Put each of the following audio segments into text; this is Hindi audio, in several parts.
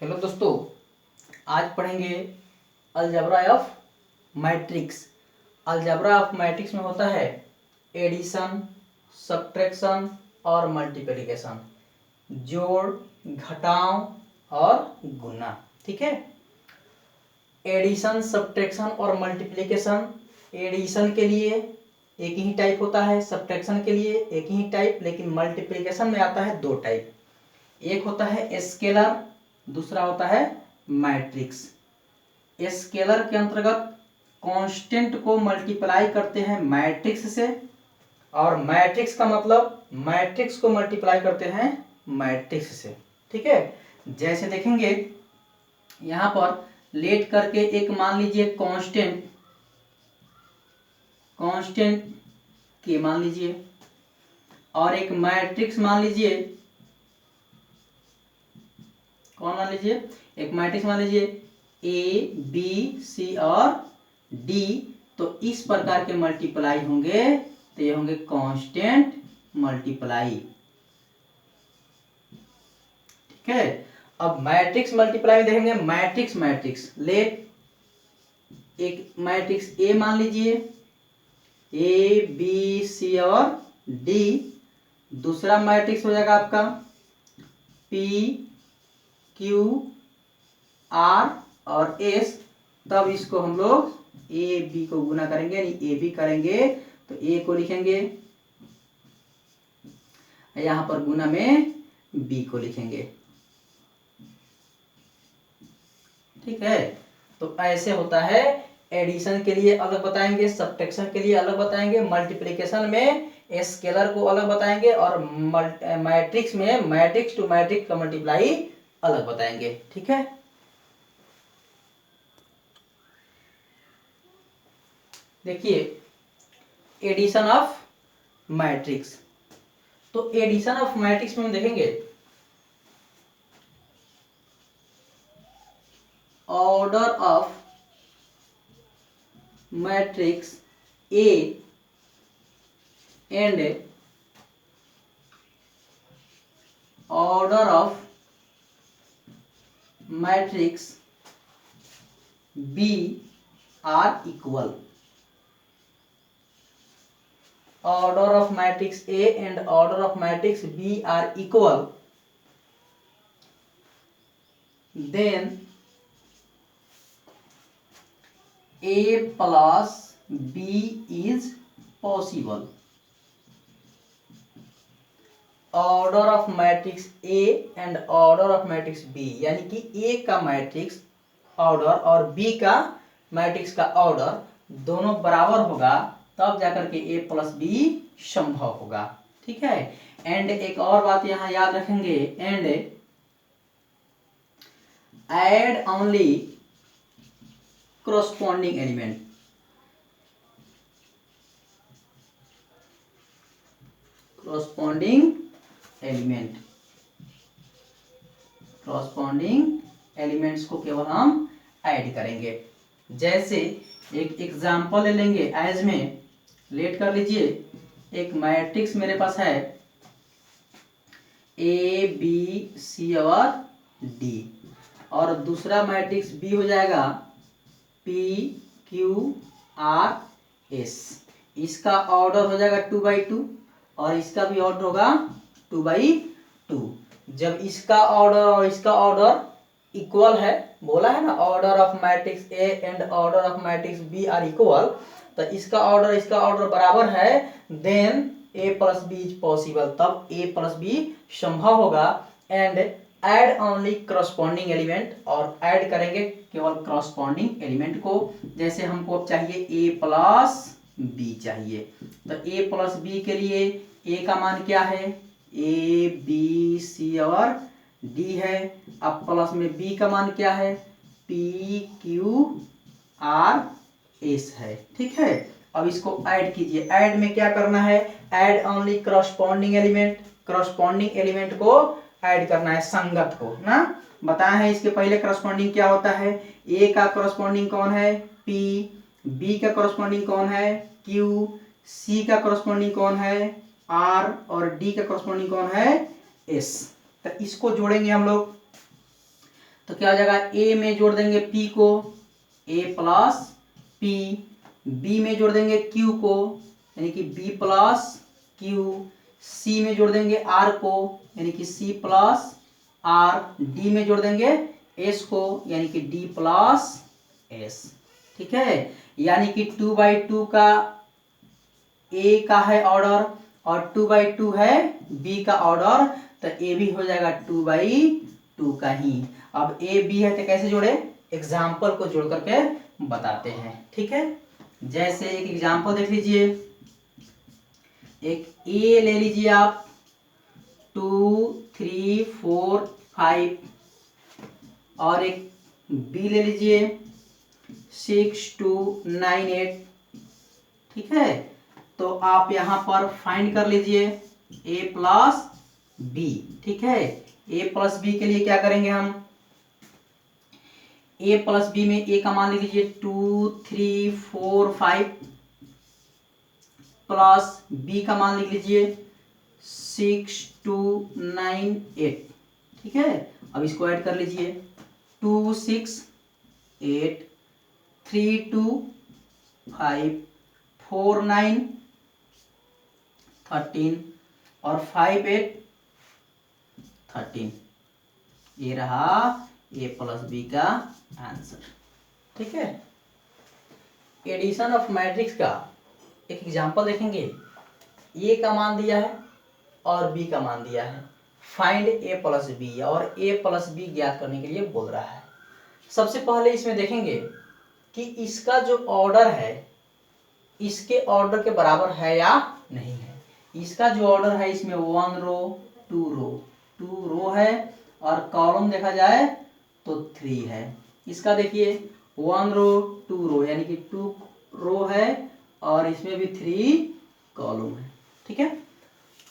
हेलो दोस्तों, आज पढ़ेंगे algebra of matrix. Algebra of matrix में होता है एडिशन, सब्ट्रैक्शन और मल्टीप्लिकेशन, जोड़, घटाव और गुना। ठीक है। एडिशन, सब्ट्रैक्शन और मल्टीप्लिकेशन, एडिशन के लिए एक ही टाइप होता है, सब्ट्रैक्शन के लिए एक ही टाइप, लेकिन मल्टीप्लिकेशन में आता है दो टाइप। एक होता है स्केलर, दूसरा होता है मैट्रिक्स। स्केलर के अंतर्गत कांस्टेंट को मल्टीप्लाई करते हैं मैट्रिक्स से, और मैट्रिक्स का मतलब मैट्रिक्स को मल्टीप्लाई करते हैं मैट्रिक्स से। ठीक है। जैसे देखेंगे यहां पर लेट करके एक मान लीजिए कांस्टेंट के मान लीजिए, और एक मैट्रिक्स मान लीजिए। कौन मान लीजिए? एक मैट्रिक्स मान लीजिए ए बी सी और डी। तो इस प्रकार के मल्टीप्लाई होंगे तो ये होंगे कांस्टेंट मल्टीप्लाई। ठीक है। अब मैट्रिक्स मल्टीप्लाई में देखेंगे मैट्रिक्स लेट एक मैट्रिक्स ए मान लीजिए, ए बी सी और डी। दूसरा मैट्रिक्स हो जाएगा आपका पी क्यू आर और एस। तब इसको हम लोग ए बी को गुना करेंगे, यानी ए बी करेंगे तो ए को लिखेंगे, यहां पर गुना में बी को लिखेंगे। ठीक है। तो ऐसे होता है। एडिशन के लिए अलग बताएंगे, सब्ट्रैक्शन के लिए अलग बताएंगे, मल्टीप्लिकेशन में स्केलर को अलग बताएंगे, और मैट्रिक्स में मैट्रिक्स टू मैट्रिक्स का मल्टीप्लाई अलग बताएंगे। ठीक है। देखिए एडिशन ऑफ मैट्रिक्स। तो एडिशन ऑफ मैट्रिक्स में हम देखेंगे order of matrix A and order of matrix B are equal. Order of matrix A and order of matrix B are equal, then A plus B is possible. Order of matrix A and order of matrix B, यानी कि A का मैट्रिक्स ऑर्डर और B का मैट्रिक्स का ऑर्डर दोनों बराबर होगा, तब जाकर के ए प्लस बी संभव होगा। ठीक है। एंड एक और बात यहां याद रखेंगे, and add only corresponding element. corresponding elements को केवल हम ऐड करेंगे। जैसे एक एग्जांपल ले लेंगे, एज में लेट कर लीजिए एक मैट्रिक्स मेरे पास है ए बी सी और डी, और दूसरा मैट्रिक्स बी हो जाएगा पी क्यू आर एस। इसका ऑर्डर हो जाएगा 2/2 और इसका भी ऑर्डर होगा 2/2। जब इसका ऑर्डर और इसका ऑर्डर इक्वल है, बोला है ना order of matrix A and order of matrix B are equal, तो इसका ऑर्डर बराबर है, then A plus B is possible, तब ए प्लस बी संभव होगा। And add only corresponding element, और ऐड करेंगे केवल करस्पॉन्डिंग एलिमेंट को। जैसे हमको चाहिए ए प्लस बी चाहिए, तो ए प्लस बी के लिए ए का मान क्या है? ए बी सी और डी है। अब प्लस में बी का मान क्या है? पी क्यू आर एस है। ठीक है। अब इसको ऐड कीजिए। ऐड में क्या करना है? Add only corresponding element. Corresponding element को ऐड करना है, संगत को ना। बताया है इसके पहले करस्पॉन्डिंग क्या होता है। ए का करस्पॉन्डिंग कौन है? पी। बी का करस्पॉन्डिंग कौन है? क्यू। सी का करस्पॉन्डिंग कौन है? आर। और डी का करस्पॉन्डिंग कौन है? एस। तो इसको जोड़ेंगे हम लोग। तो क्या हो जाएगा, ए में जोड़ देंगे पी को, ए प्लस पी, बी में जोड़ देंगे क्यू को यानी कि बी प्लस क्यू, सी में जोड़ देंगे आर को यानी कि सी प्लस आर, डी में जोड़ देंगे एस को यानी कि डी प्लस एस। ठीक है, यानी कि 2/2 का ए का है ऑर्डर और 2/2 है बी का ऑर्डर, तो ए भी हो जाएगा 2/2 का ही। अब ए बी है तो कैसे जोड़े, एग्जाम्पल को जोड़ करके बताते हैं। ठीक है, जैसे एक एग्जाम्पल देख लीजिए, एक ए ले लीजिए आप 2 3 4 5 और एक बी ले लीजिए 6 2 9 8। ठीक है, तो आप यहां पर फाइंड कर लीजिए a प्लस बी। ठीक है, a प्लस बी के लिए क्या करेंगे हम, a प्लस बी में a का मान लिख लीजिए 2 3 4 5 प्लस b का मान लिख लीजिए 6 2 9 8। ठीक है, अब इसको ऐड कर लीजिए 2 6 8 3 2 5 4 9 13 और 5 8 13। ये रहा a प्लस बी का आंसर। ठीक है, एडिशन ऑफ मैट्रिक्स का एक एग्जांपल देखेंगे। a का मान दिया है और b का मान दिया है, फाइंड a प्लस बी, और a प्लस बी ज्ञात करने के लिए बोल रहा है। सबसे पहले इसमें देखेंगे कि इसका जो ऑर्डर है इसके ऑर्डर के बराबर है या नहीं है। इसका जो ऑर्डर है इसमें 1 रो 2 रो है और कॉलम देखा जाए तो 3 है। इसका देखिए 1 रो 2 रो यानी कि 2 रो है और इसमें भी 3 कॉलम है। ठीक है,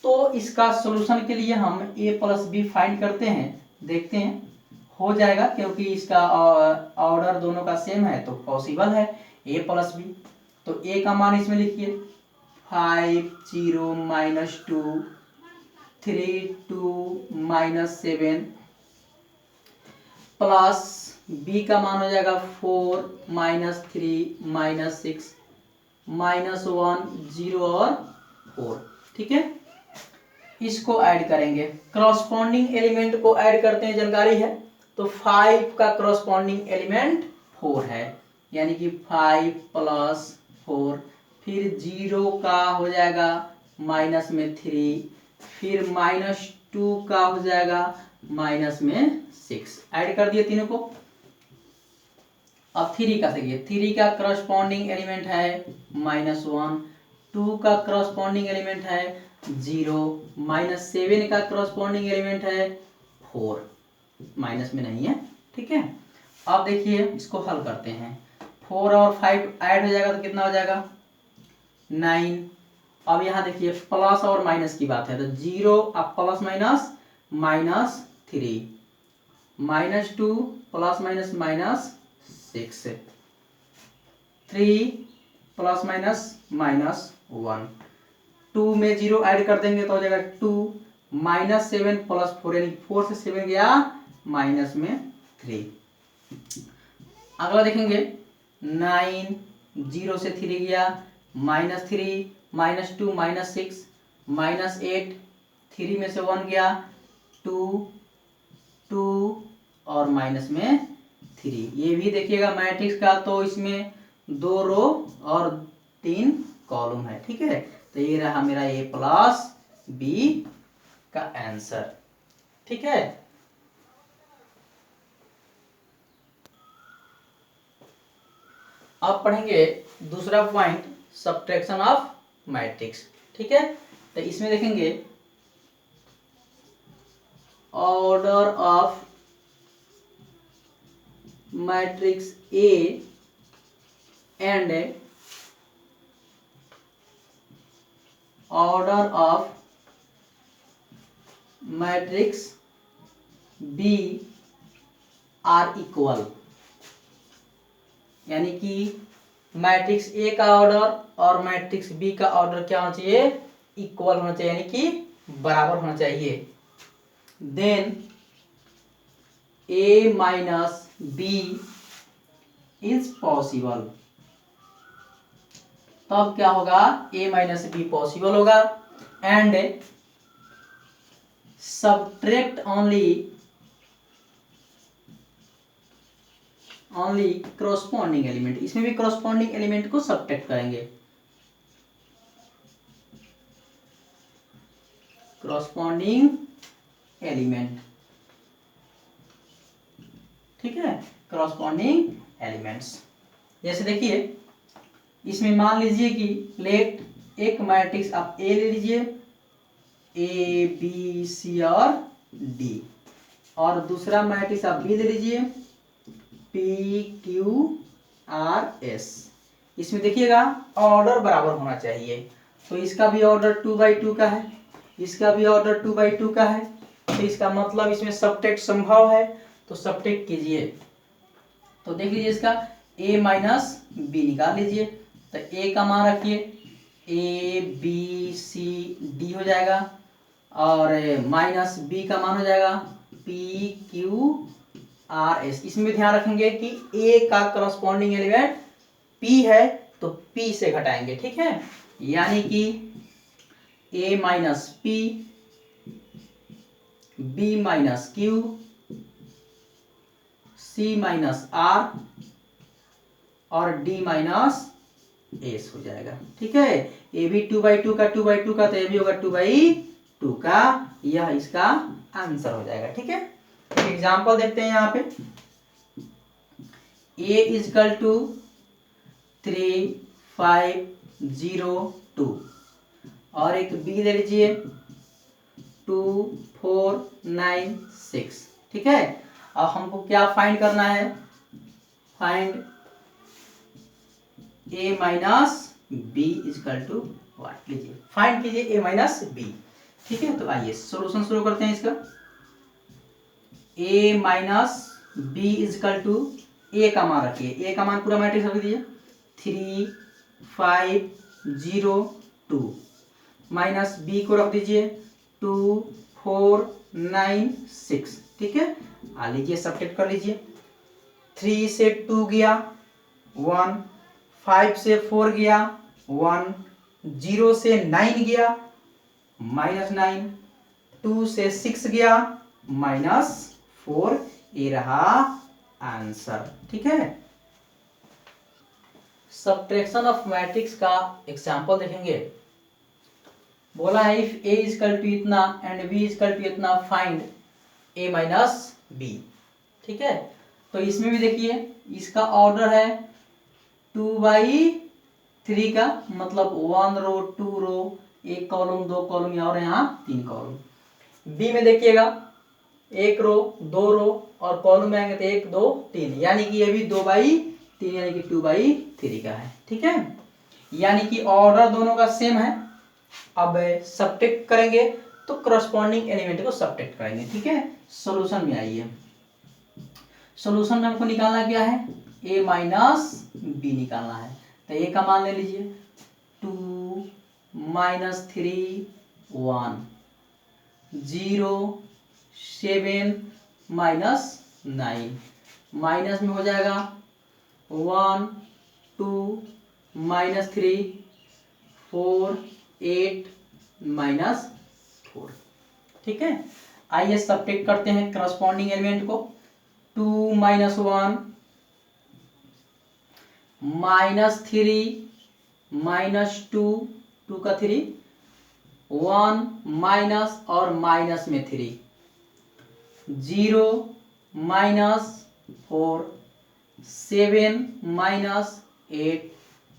तो इसका सॉल्यूशन के लिए हम a प्लस बी फाइंड करते हैं, देखते हैं हो जाएगा, क्योंकि इसका ऑर्डर दोनों का सेम है तो पॉसिबल है a प्लस बी। तो a का मान इसमें लिखिए 5 0 -2 3 2 -7 प्लस b का मान हो जाएगा 4 -3 -6 -1 0 और 4। ठीक है, इसको ऐड करेंगे, करस्पॉन्डिंग एलिमेंट को ऐड करते हैं, जानकारी है तो 5 का करस्पॉन्डिंग एलिमेंट 4 है यानी कि 5 + 4, फिर 0 का हो जाएगा माइनस में 3, फिर -2 का हो जाएगा माइनस में 6। ऐड कर दिए तीनों को। अब 3 का देखिए, 3 का करस्पॉन्डिंग एलिमेंट है -1, 2 का करस्पॉन्डिंग एलिमेंट है 0, -7 का करस्पॉन्डिंग एलिमेंट है 4, माइनस में नहीं है। ठीक है, अब देखिए इसको हल करते हैं, 4 और 5 ऐड हो जाएगा तो कितना हो जाएगा 9। अब यहाँ देखिए प्लस और माइनस की बात है तो 0 अब प्लस माइनस -3 -2 ± -6 3 ± -1, 2 में 0 ऐड कर देंगे तो हो जाएगा 2 -7 + 4 यानी 4 से 7 गया माइनस में 3। अगला देखेंगे 9 0 से 3 गया -3 -2 -6 -8, 3 में से 1 गया 2 2 और माइनस में 3। ये भी देखिएगा मैट्रिक्स का तो इसमें 2 रो और 3 कॉलम है। ठीक है, तो ये रहा मेरा a प्लस बी का आंसर। ठीक है, अब पढ़ेंगे दूसरा पॉइंट, सब्ट्रैक्शन ऑफ मैट्रिक्स। ठीक है, तो इसमें देखेंगे order of matrix A and order of matrix B are equal, यानी कि मैट्रिक्स A का ऑर्डर और मैट्रिक्स B का ऑर्डर क्या होना चाहिए, इक्वल होना चाहिए, यानी कि बराबर होना चाहिए। Then A minus B is possible, तब क्या होगा, ए माइनस बी पॉसिबल होगा। And subtract only corresponding element, इसमें भी करस्पॉन्डिंग एलिमेंट को सब्ट्रैक्ट करेंगे, करस्पॉन्डिंग एलिमेंट, ठीक है, करस्पॉन्डिंग एलिमेंट्स। जैसे देखिए इसमें मान लीजिए कि लेट एक मैट्रिक्स आप ए ले लीजिए, ए बी सी और डी, और दूसरा मैट्रिक्स आप बी ले लीजिए, पी क्यू आर एस। इसमें देखिएगा ऑर्डर बराबर होना चाहिए, तो इसका भी ऑर्डर 2/2 का है, इसका भी ऑर्डर 2/2 का है, तो इसका मतलब इसमें सबट्रैक्ट संभव है, तो सबट्रैक्ट कीजिए। तो देख लीजिए इसका a माइनस बी निकाल लीजिए, तो a का मान रखिए, a b c d हो जाएगा, और माइनस b का मान हो जाएगा p q r s। इसमें भी ध्यान रखेंगे कि a का करस्पॉन्डिंग एलिमेंट p है, तो p से घटाएंगे, ठीक है, यानी कि a minus p, b minus q, c minus r और d माइनस एस हो जाएगा, ठीक है। ए भी 2/2 का 2/2 का, तो ये भी होगा 2/2 का, यह इसका आंसर हो जाएगा, ठीक है। एग्जाम्पल देखते हैं यहाँ पे, a इजकल टू 3 5 0 2, और एक b ले लीजिए 2 4 9 6, ठीक है। अब हमको क्या फाइंड करना है, find a minus B is equal to what, लीजिए फाइंड कीजिए a माइनस बी, ठीक है। तो आइए सॉल्यूशन शुरू करते हैं इसका। a minus B is equal to, a का मान रखिए, a का मान पूरा मैट्रिक्स रख दीजिए 3 5 0 2, माइनस b को रख दीजिए 2 4 9 6, ठीक है। आ लीजिए सब्ट्रैक्ट कर लीजिए, 3 से 2 गया 1, 5 से 4 गया 1, 0 से 9 गया -9, 2 से 6 गया -4, ये रहा आंसर, ठीक है। सब्ट्रैक्शन ऑफ मैट्रिक्स का एग्जांपल देखेंगे। बोला है इफ a इजकल टू इतना एंड b इजकल टू इतना फाइंड a माइनस b, ठीक है। तो इसमें भी देखिए इसका ऑर्डर है 2/3 का, मतलब 1 रो 2 रो, 1 कॉलम 2 कॉलम, और यहाँ 3 कॉलम। बी में देखिएगा 1 रो 2 रो, और कॉलम में आएंगे तो 1 2 3, यानी कि ये भी 2/3 यानी कि 2/3 का है, ठीक है। यानी कि ऑर्डर दोनों का सेम है। अब सब्ट्रैक्ट करेंगे तो करस्पॉन्डिंग एलिमेंट को सब्ट्रैक्ट करेंगे, ठीक है। सॉल्यूशन में आइए, सॉल्यूशन में हमको निकालना क्या है, a माइनस बी निकालना है, तो a का मान ले लीजिए 2 -3 1 0 7 -9, माइनस में हो जाएगा 1 2 -3 4 8 -4, ठीक है। आइए सब्ट्रैक्ट करते हैं करस्पॉन्डिंग एलिमेंट को। 2 - 1 -3 -2 2 का 3 1 माइनस और माइनस में 3 0 -4 7 -8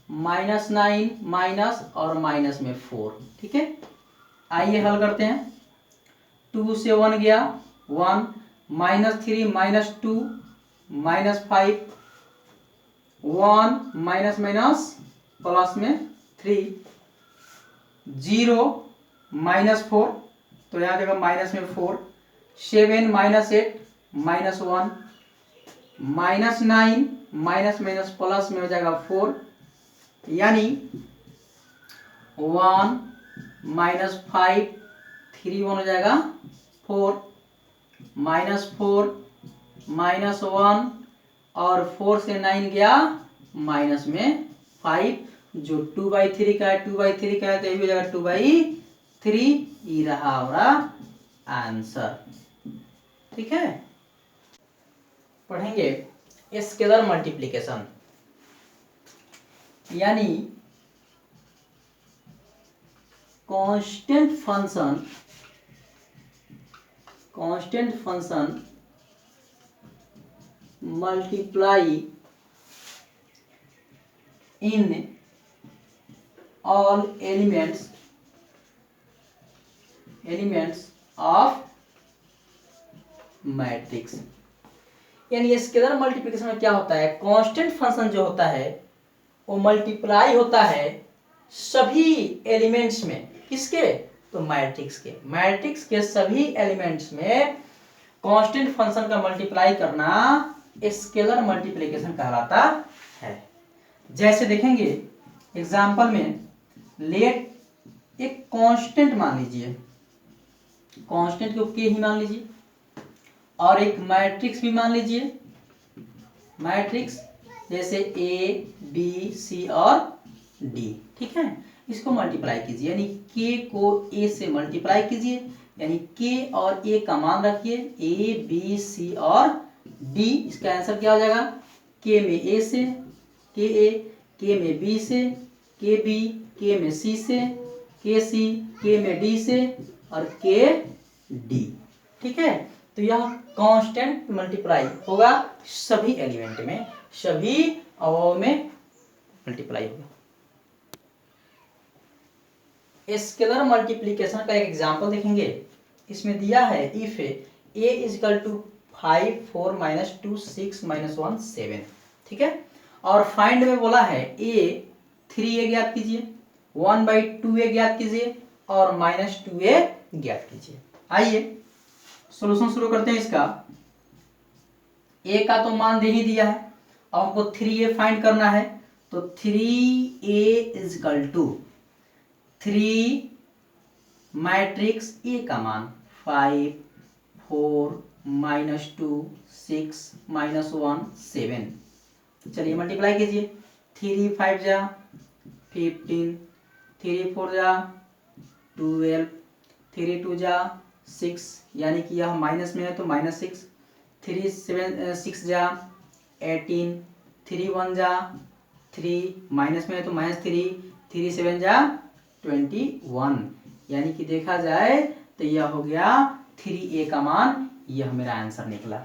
-9 माइनस और माइनस में 4, ठीक है। आइए हल करते हैं। 2 से 1 गया 1, -3 -2 -5 1 माइनस माइनस प्लस में 3 0 -4, तो यहाँ जगह माइनस में 4 7 -8 -1 -9 माइनस माइनस प्लस में हो जाएगा 4, यानी 1 -5 3 1 हो जाएगा 4 -4 -1 और 4 से 9 गया माइनस में 5, जो 2/3 का है 2/3 का है तो ये भी हो जाएगा 2/3। ये रहा हमारा आंसर। ठीक है, पढ़ेंगे स्केलर मल्टीप्लिकेशन, यानी constant function multiply in all elements of matrix. यानी स्केलर मल्टीप्लिकेशन में क्या होता है, कांस्टेंट फंक्शन जो होता है वो मल्टीप्लाई होता है सभी एलिमेंट्स में। किसके, तो मैट्रिक्स के सभी एलिमेंट्स में कांस्टेंट फंक्शन का मल्टीप्लाई करना स्केलर मल्टीप्लिकेशन कहलाता है। जैसे देखेंगे एग्जांपल में, लेट एक कांस्टेंट मान लीजिए, कांस्टेंट को के ही मान लीजिए, और एक मैट्रिक्स भी मान लीजिए, मैट्रिक्स जैसे ए बी सी और डी। ठीक है, इसको मल्टीप्लाई कीजिए, यानी के को ए से मल्टीप्लाई कीजिए, यानी के और ए का मान रखिए, ए बी सी और डी। इसका आंसर क्या हो जाएगा, के में ए से के ए, के में बी से के बी, के में सी से के सी, के में डी से और के डी। ठीक है, तो यह कांस्टेंट मल्टीप्लाई होगा सभी एलिमेंट में, सभी अवयव में मल्टीप्लाई होगा। स्केलर मल्टीप्लिकेशन का एक एग्जांपल देखेंगे। इसमें दिया है if A is equal to 5 4 -2 6 -1 7। ठीक है, और फाइंड में बोला है ए 3a ज्ञात कीजिए, 1/2a ज्ञात कीजिए और -2a ज्ञात कीजिए। आइए सॉल्यूशन शुरू करते हैं इसका। a का तो मान दे ही दिया है, अब हमको 3a फाइंड करना है, तो 3a is equal to 3 matrix A का मान 5 4 -2 6 -1 7। चलिए मल्टीप्लाई कीजिए, 3 5 जा 15, 3 4 जा 12, 3 2 जा 6, यानी कि यह माइनस में है तो -6, 3 7 6 जा 18, 3 1 जा 3, माइनस में है तो -3, 3 7 जा 21, यानी कि देखा जाए तो यह हो गया 3a का मान, यह मेरा आंसर निकला।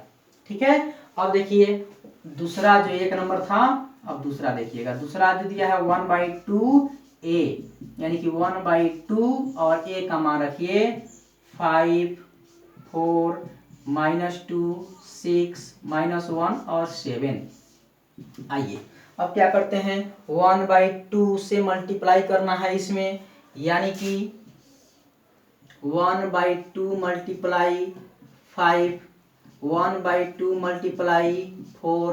ठीक है, अब देखिए दूसरा जो एक नंबर था, अब दूसरा देखिएगा। दूसरा जो दिया है 1/2a, यानी कि 1/2 और a का मान रखिए 5 4 -2 6 -1 और 7। आइए अब क्या करते हैं, 1/2 से मल्टीप्लाई करना है इसमें, यानी कि 1/2 multiply 5, 1/2 multiply 4,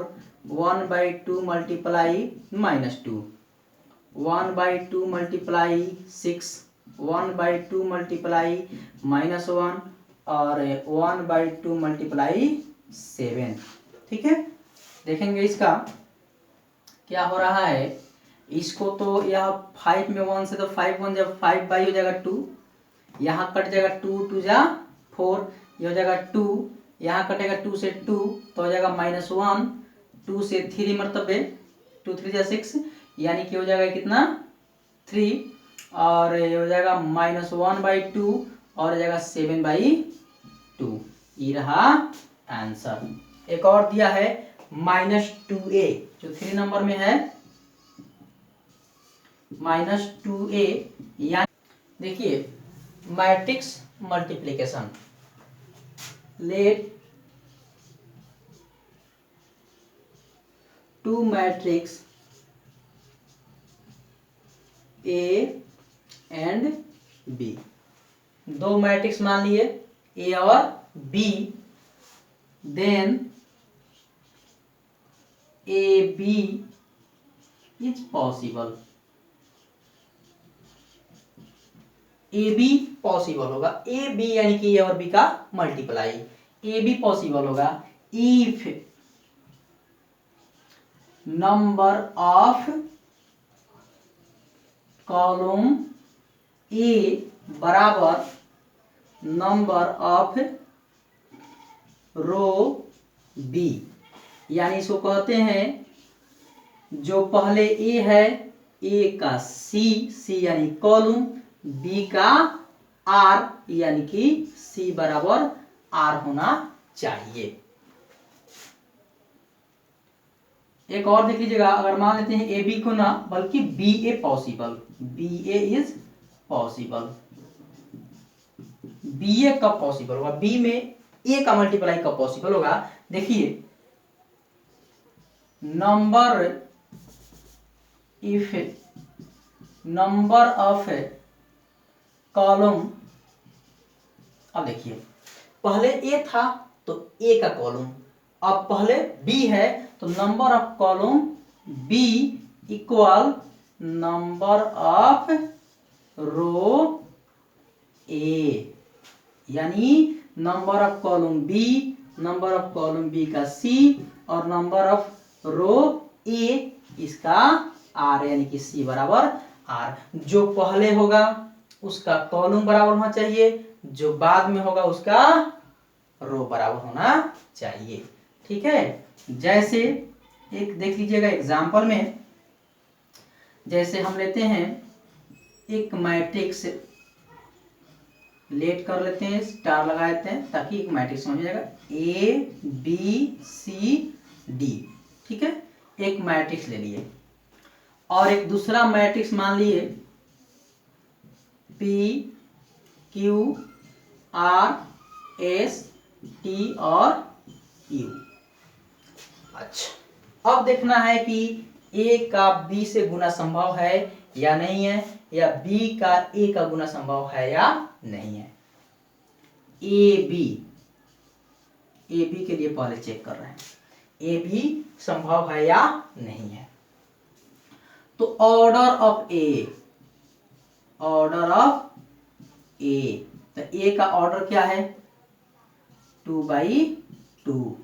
1/2 multiply -2, 1/2 multiply 6, 1/2 multiply -1 और 1/2 मल्टीप्लाई 7। ठीक है, देखेंगे इसका क्या हो रहा है। इसको तो यह 5 में 1 से तो 5 1 जब 5 बाई हो जाएगा 2, यहाँ कट जाएगा 2 2 जा 4, ये हो जाएगा 2, यहाँ कटेगा 2 से 2 तो हो जाएगा -1, 2 से 3 मरतबे 2 3 जा 6, यानी कि हो जाएगा कितना 3, और ये हो जाएगा -1/2 और हो जाएगा 7/2। ये रहा आंसर। एक और दिया है -2a, जो 3 नंबर में है, -2a, यानी देखिए matrix multiplication, let 2 matrix A and B, 2 matrix मान लिए A और B, then AB is possible, AB possible होगा, AB यानी कि A और B का मल्टीप्लाई, AB पॉसिबल होगा, if number of column A बराबर नंबर ऑफ रो बी, यानी इसको कहते हैं जो पहले ए है, ए का सी यानी कॉलम, बी का आर यानी कि सी बराबर आर होना चाहिए। एक और देख लीजिएगा, अगर मान लेते हैं ए बी को ना बल्कि B A possible, B A is possible, B A कब पॉसिबल होगा, बी में ए का मल्टीप्लाई कब पॉसिबल होगा। देखिए number if number of column, अब देखिए पहले ए था तो ए का कॉलम, अब पहले बी है तो number of column B equal number of row A, यानी number of column B, number of column B का सी और नंबर ऑफ रो ए इसका आर यानी कि सी बराबर आर। जो पहले होगा उसका कॉलम बराबर होना चाहिए, जो बाद में होगा उसका रो बराबर होना चाहिए। ठीक है, जैसे एक देख लीजिएगा एग्जांपल में, जैसे हम लेते हैं एक मैट्रिक्स लेट कर लेते हैं, स्टार लगा देते हैं ताकि एक मैट्रिक्स समझ जाएगा, ए बी सी डी। ठीक है, एक मैट्रिक्स ले लिए और एक दूसरा मैट्रिक्स मान लिए P Q R S T और यू। अच्छा, अब देखना है कि ए का बी से गुना संभव है या नहीं है, या बी का ए का गुना संभव है या नहीं है। ए बी के लिए पहले चेक कर रहे हैं, ए बी संभव है या नहीं है। तो ऑर्डर ऑफ ए, तो ए का ऑर्डर क्या है 2/2।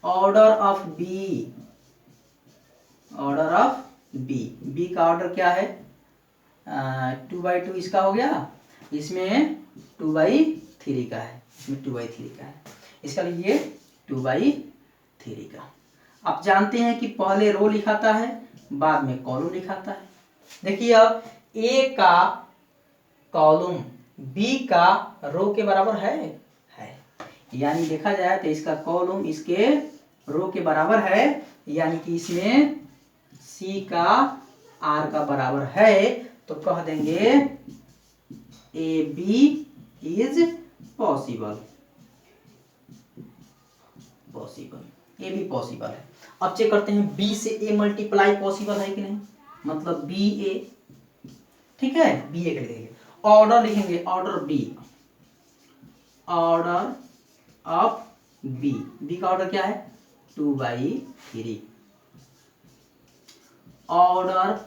ऑर्डर ऑफ बी, बी का ऑर्डर क्या है 2/2, इसका हो गया, इसमें 2/3 का है, इसमें 2/3 का है, इसका लीजिए 2/3 का। आप जानते हैं कि पहले रो लिखाता है बाद में कॉलम लिखाता है। देखिए अब ए का कॉलम बी का रो के बराबर है, यानी देखा जाए तो इसका कॉलम इसके रो के बराबर है, यानी कि इसमें सी का आर का बराबर है, तो कह देंगे A B is possible, A B possible है। अब चेक करते हैं बी से ए मल्टीप्लाई पॉसिबल है कि नहीं, मतलब बी ए। ठीक है, बी ए लिखेंगे, ऑर्डर लिखेंगे, order B, order of B का ऑर्डर क्या है 2/3। ऑर्डर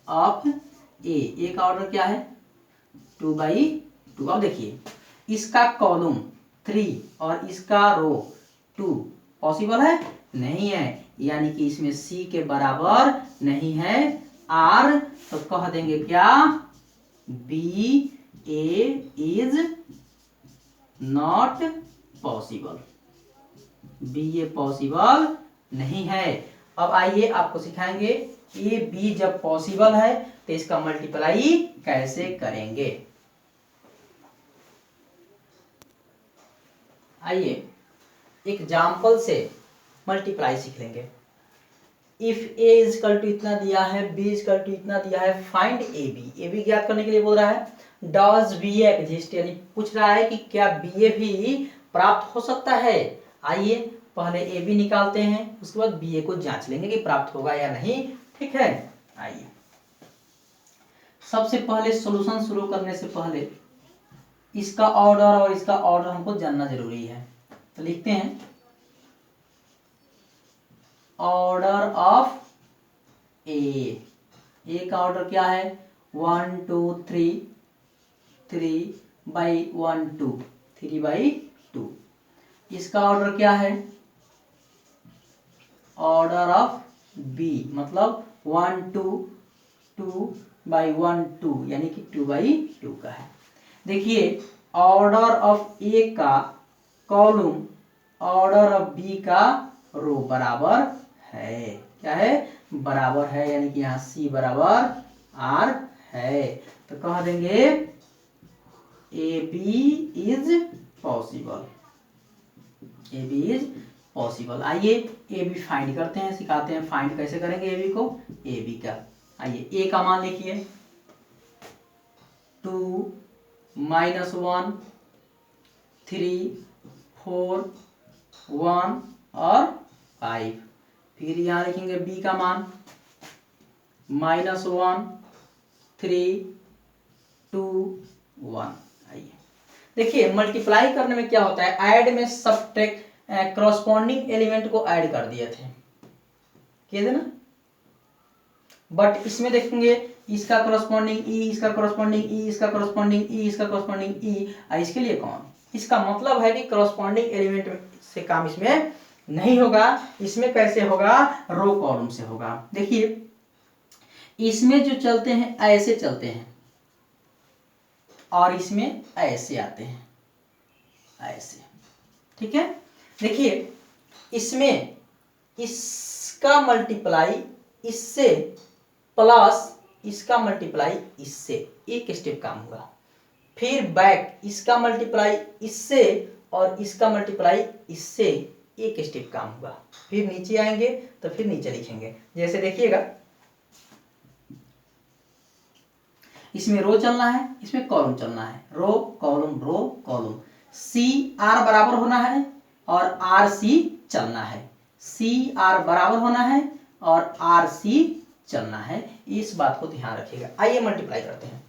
ऑफ ए का ऑर्डर क्या है 2/2। अब देखिए इसका कॉलम 3 और इसका रो 2 पॉसिबल है नहीं है, यानी कि इसमें सी के बराबर नहीं है आर, तो कह देंगे क्या B A is not possible, B A possible नहीं है। अब आइए आपको सिखाएंगे ए बी जब पॉसिबल है तो इसका मल्टीप्लाई कैसे करेंगे। आइए एग्जाम्पल से मल्टीप्लाई सीख लेंगे। If A is equal to इतना दिया है, बी इज इक्वल टू इतना दिया है, फाइंड ए बी ज्ञात करने के लिए बोल रहा है। डॉज बी एग्जिस्ट, यानी पूछ रहा है कि क्या बी ए भी प्राप्त हो सकता है। आइए पहले ए बी निकालते हैं, उसके बाद बी ए को जांच लेंगे कि प्राप्त होगा या नहीं। ठीक है, आइए सबसे पहले सॉल्यूशन शुरू करने से पहले इसका ऑर्डर और इसका ऑर्डर हमको जानना जरूरी है, तो लिखते हैं ऑर्डर ऑफ ए का ऑर्डर क्या है 1 2 3, 3/1 2, 3/2। इसका ऑर्डर क्या है ऑर्डर ऑफ बी मतलब 1 2 2 बाई 1 2 यानी कि 2 बाई 2 का है। देखिए ऑर्डर ऑफ ए का कॉलम ऑर्डर ऑफ बी का रो बराबर है, क्या है, बराबर है, यानी कि यहाँ सी बराबर आर है। तो कह देंगे A B is possible, A B is possible. आइए ए बी फाइंड करते हैं, सिखाते हैं फाइंड कैसे करेंगे ए बी को, ए बी का। आइए ए का मान लिखिए 2 -1 3 4 1 और 5। फिर यहाँ लिखेंगे बी का मान -1 3 2 1। आइए देखिए मल्टीप्लाई करने में क्या होता है, ऐड में सब्ट्रैक्ट करस्पॉन्डिंग एलिमेंट को ऐड कर दिए थे, किए थे ना, बट इसमें देखेंगे इसका करस्पॉन्डिंग ई, इसका करस्पॉन्डिंग ई, इसका करस्पॉन्डिंग ई, इसका करस्पॉन्डिंग ई, इसके लिए कौन, इसका मतलब है कि करस्पॉन्डिंग एलिमेंट से काम इसमें नहीं होगा। इसमें कैसे होगा, रो कॉलम से होगा। देखिए इसमें जो चलते हैं ऐसे चलते हैं और इसमें ऐसे आते हैं, ऐसे, ठीक है। देखिए इसमें इसका मल्टीप्लाई इससे प्लस इसका मल्टीप्लाई इससे, एक स्टेप काम होगा। फिर बैक इसका मल्टीप्लाई इससे और इसका मल्टीप्लाई इससे, एक स्टेप काम होगा। फिर नीचे आएंगे तो फिर नीचे लिखेंगे, जैसे देखिएगा इसमें रो चलना है, इसमें कॉलम चलना है, रो कॉलम, सी आर बराबर होना है और आर सी चलना है, सी आर बराबर होना है और आर सी चलना है, इस बात को ध्यान रखिएगा। आइए मल्टीप्लाई करते हैं,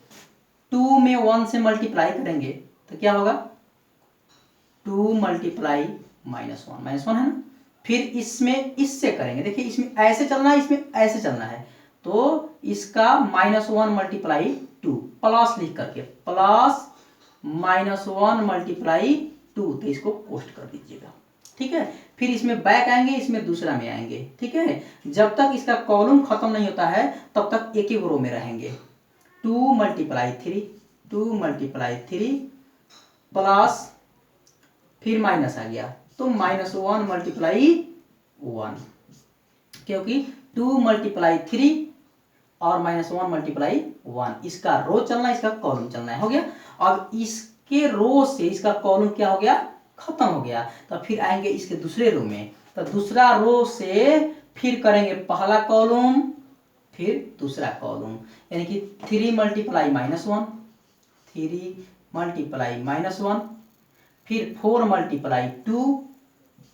2 में 1 से मल्टीप्लाई करेंगे तो क्या होगा, 2 मल्टीप्लाई -1 है ना। फिर इसमें इससे करेंगे, देखिए इसमें ऐसे चलना है, इसमें ऐसे चलना है, तो इसका -1 मल्टीप्लाई 2 प्लस लिख करके प्लस -1 मल्टीप्लाई 2, तो इसको पोस्ट कर दीजिएगा, ठीक है। फिर इसमें बैक आएंगे, इसमें दूसरा में आएंगे, ठीक है। जब तक इसका कॉलम खत्म नहीं होता है तब तक एक एक रो में रहेंगे। 2 मल्टीप्लाई 3 प्लस फिर माइनस आ गया तो -1 मल्टीप्लाई 1, क्योंकि 2 मल्टीप्लाई 3 और -1 मल्टीप्लाई 1, इसका रो चलना है, इसका कॉलम चलना है, हो गया। अब इसके रो से इसका कॉलम क्या हो गया, खत्म हो गया। तो फिर आएंगे इसके दूसरे रो में, तो दूसरा रो से फिर करेंगे पहला कॉलम फिर दूसरा कॉलम, यानी कि 3 मल्टीप्लाई -1 फिर 4 मल्टीप्लाई 2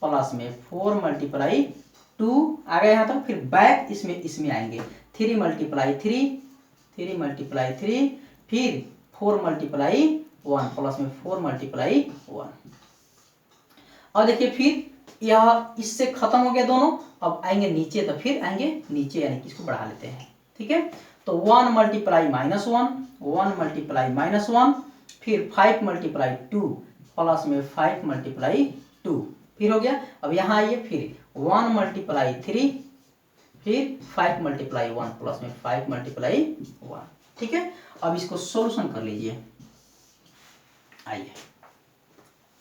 प्लस में 4 मल्टीप्लाई 2 आ गया यहाँ तक। फिर बैक इसमें आएंगे 3 मल्टीप्लाई 3 फिर 4 मल्टीप्लाई 1 प्लस में 4 मल्टीप्लाई 1। और देखिए फिर यह इससे खत्म हो गया दोनों, अब आएंगे नीचे, तो फिर आएंगे नीचे यानी कि इसको बढ़ा लेते हैं, ठीक है। तो 1 मल्टीप्लाई -1 फिर 5 मल्टीप्लाई 2 प्लस में 5 मल्टीप्लाई 2, फिर हो गया। अब यहाँ आइए फिर 1 मल्टीप्लाई 3 फिर 5 मल्टीप्लाई 1 प्लस में 5 मल्टीप्लाई 1, ठीक है। अब इसको सॉल्यूशन कर लीजिए। आइए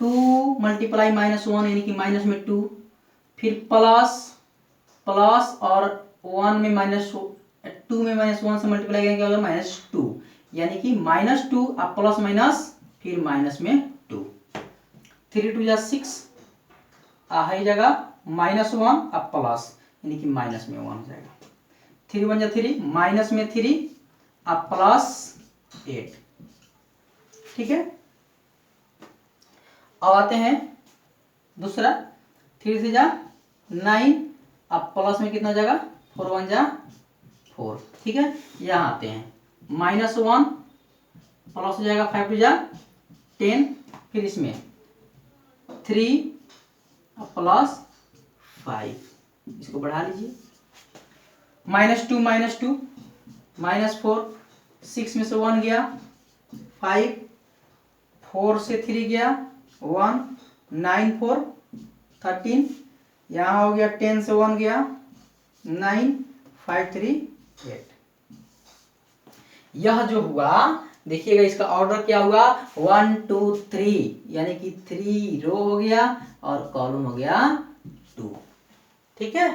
2 मल्टीप्लाई -1 यानी कि माइनस में 2, फिर प्लस और 1 में -2 में -1 से मल्टीप्लाई करेंगे क्या होगा, -2, यानी कि -2 अब प्लस माइनस फिर माइनस में 2, 3 2 जा 6 है जगह -1 अब प्लस यानी कि माइनस में 1 हो जाएगा, 3 1 जा 3 माइनस में 3 अब प्लस 8, ठीक है। अब आते हैं दूसरा, 3 3 जा 9 अब प्लस में कितना जाएगा, 4 1 जा 4, ठीक है। यहाँ आते हैं -1 प्लस हो जाएगा 5 2 जा 10, फिर इसमें 3 प्लस 5, इसको बढ़ा लीजिए, -2 -4 6 में से 1 गया, 5 4 से 3 गया 1 9 4 13 यहाँ हो गया 10 से 1 गया 9 5 3 8। यह जो हुआ देखिएगा इसका ऑर्डर क्या हुआ 1 2 3 यानी कि 3 रो हो गया और कॉलम हो गया 2। ठीक है।